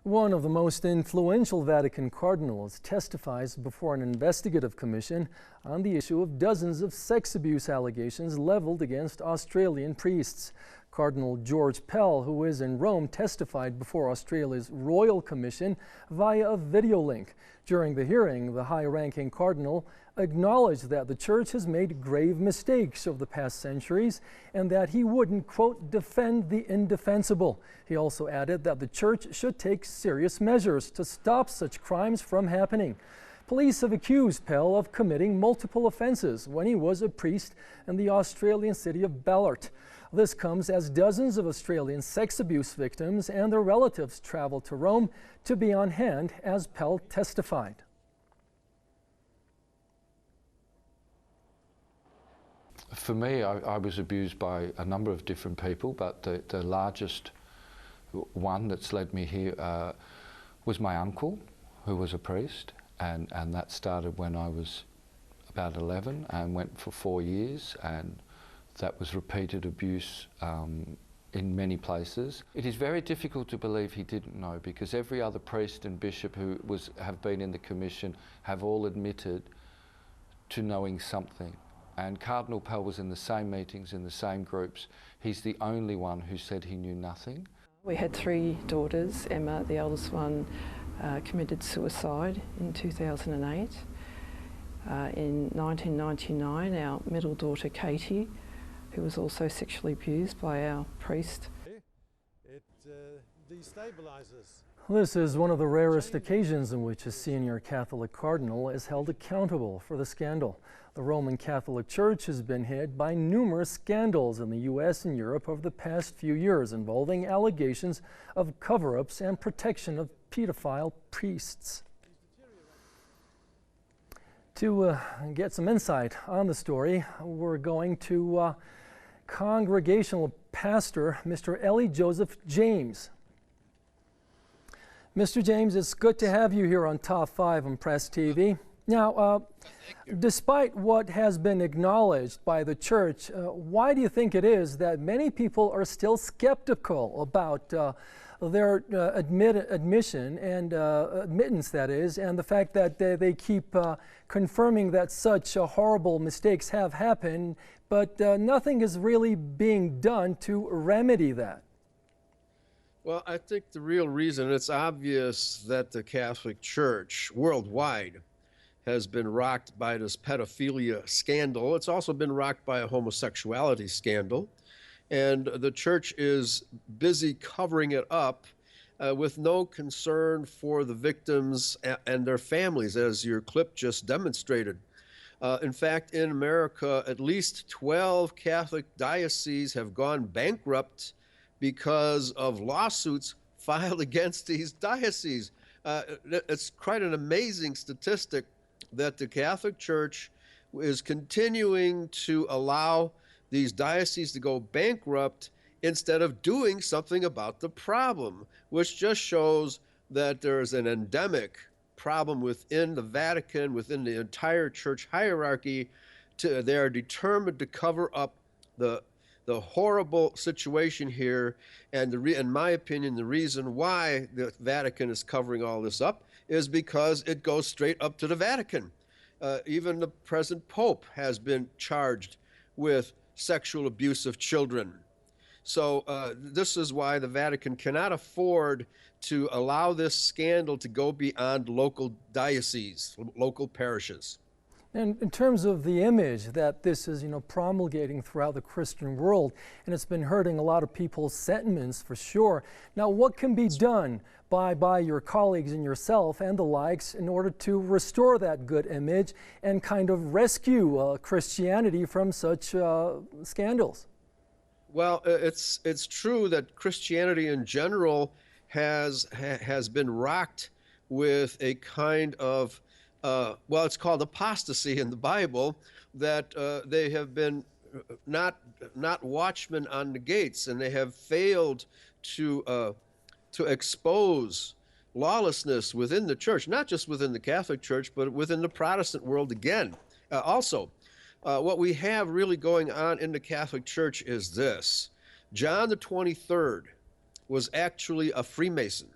One of the most influential Vatican cardinals testifies before an investigative commission on the issue of dozens of sex abuse allegations leveled against Australian priests. Cardinal George Pell, who is in Rome, testified before Australia's Royal Commission via a video link. During the hearing, the high-ranking cardinal acknowledged that the Church has made grave mistakes over the past centuries and that he wouldn't, quote, defend the indefensible. He also added that the Church should take serious measures to stop such crimes from happening. Police have accused Pell of committing multiple offenses when he was a priest in the Australian city of Ballarat. This comes as dozens of Australian sex abuse victims and their relatives travel to Rome to be on hand as Pell testified. For me, I was abused by a number of different people, but the largest one that's led me here was my uncle, who was a priest, and that started when I was about 11 and went for 4 years, and that was repeated abuse in many places. It is very difficult to believe he didn't know, because every other priest and bishop who have been in the commission have all admitted to knowing something. And Cardinal Pell was in the same meetings, in the same groups. He's the only one who said he knew nothing. We had 3 daughters. Emma, the eldest one, committed suicide in 2008. In 1999, our middle daughter, Katie, who was also sexually abused by our priest. It destabilizes. This is one of the rarest occasions in which a senior Catholic cardinal is held accountable for the scandal. The Roman Catholic Church has been hit by numerous scandals in the U.S. and Europe over the past few years involving allegations of cover-ups and protection of pedophile priests. To get some insight on the story, we're going to Congregational pastor, Mr. Ellie Joseph James. Mr. James, it's good to have you here on Top 5 on Press TV. Now, despite what has been acknowledged by the Church, why do you think it is that many people are still skeptical about their admission and admittance, that is, and the fact that they keep confirming that such horrible mistakes have happened, but nothing is really being done to remedy that? Well, I think the real reason, it's obvious that the Catholic Church worldwide has been rocked by this pedophilia scandal. It's also been rocked by a homosexuality scandal. And the church is busy covering it up with no concern for the victims and their families, as your clip just demonstrated. In fact, in America, at least 12 Catholic dioceses have gone bankrupt because of lawsuits filed against these dioceses. It's quite an amazing statistic that the Catholic Church is continuing to allow these dioceses to go bankrupt instead of doing something about the problem, which just shows that there's an endemic problem within the Vatican, within the entire church hierarchy. They are determined to cover up the horrible situation here. And in my opinion, the reason why the Vatican is covering all this up is because it goes straight up to the Vatican. Even the present Pope has been charged with sexual abuse of children. So this is why the Vatican cannot afford to allow this scandal to go beyond local dioceses, local parishes. And in terms of the image that this is, promulgating throughout the Christian world, and it's been hurting a lot of people's sentiments for sure. Now, what can be done by your colleagues and yourself and the likes in order to restore that good image and kind of rescue Christianity from such scandals? Well, it's true that Christianity in general has been rocked with a kind of well, it's called apostasy in the Bible, that they have been not watchmen on the gates, and they have failed to expose lawlessness within the church, not just within the Catholic Church, but within the Protestant world again. Also, what we have really going on in the Catholic Church is this. John the 23rd was actually a Freemason.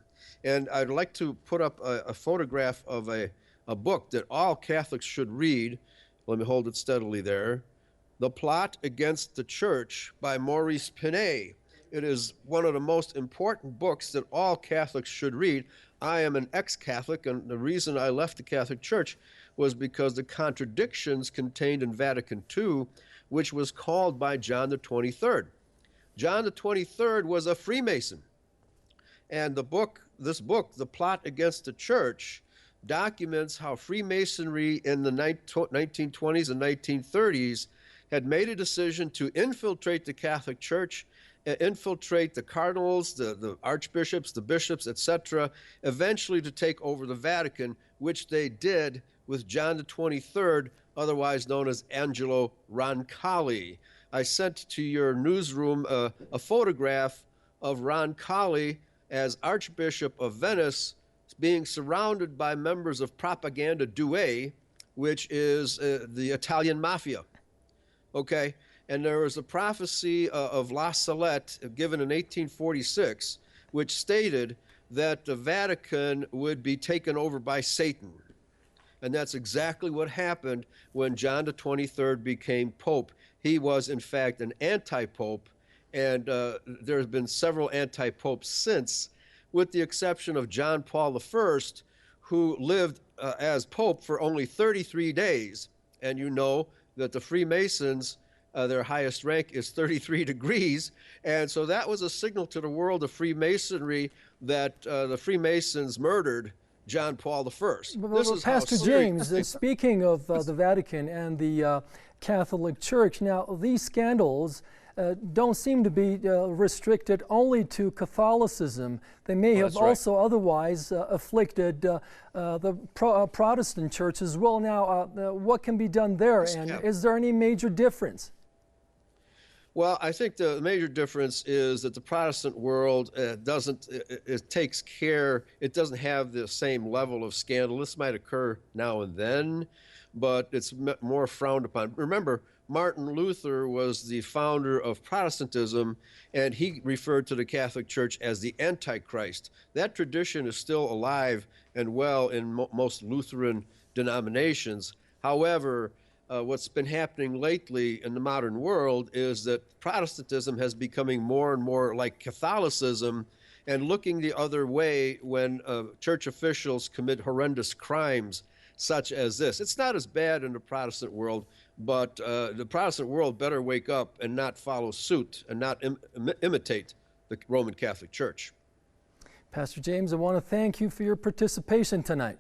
And I'd like to put up a photograph of a book that all Catholics should read. Let me hold it steadily there. The Plot Against the Church by Maurice Pinay. It is one of the most important books that all Catholics should read. I am an ex-Catholic, and the reason I left the Catholic Church was because the contradictions contained in Vatican II, which was called by John the 23rd. John the 23rd was a Freemason. And this book, The Plot Against the Church, documents how Freemasonry in the 1920s and 1930s had made a decision to infiltrate the Catholic Church, infiltrate the cardinals, the archbishops, the bishops, etc., eventually to take over the Vatican, which they did with John the 23rd, otherwise known as Angelo Roncalli. I sent to your newsroom a photograph of Roncalli as Archbishop of Venice being surrounded by members of Propaganda Due, which is the Italian mafia. Okay, and there was a prophecy of La Salette given in 1846, which stated that the Vatican would be taken over by Satan. And that's exactly what happened when John the 23rd became Pope. He was, in fact, an anti-pope, and there have been several anti-popes since, with the exception of John Paul I, who lived as Pope for only 33 days. And you know that the Freemasons, their highest rank is 33 degrees. And so that was a signal to the world of Freemasonry that the Freemasons murdered John Paul I. Well, Pastor James, speaking of the Vatican and the Catholic Church, now these scandals don't seem to be restricted only to Catholicism. They may have also otherwise afflicted the Protestant church as well. Now, what can be done there, and is there any major difference? Well, I think the major difference is that the Protestant world it takes care, it doesn't have the same level of scandal. This might occur now and then, but it's more frowned upon. Remember, Martin Luther was the founder of Protestantism, and he referred to the Catholic Church as the Antichrist. That tradition is still alive and well in most Lutheran denominations. However, what's been happening lately in the modern world is that Protestantism has becoming more and more like Catholicism and looking the other way when church officials commit horrendous crimes such as this. It's not as bad in the Protestant world, but the Protestant world better wake up and not follow suit and not imitate the Roman Catholic Church. Pastor James, I want to thank you for your participation tonight.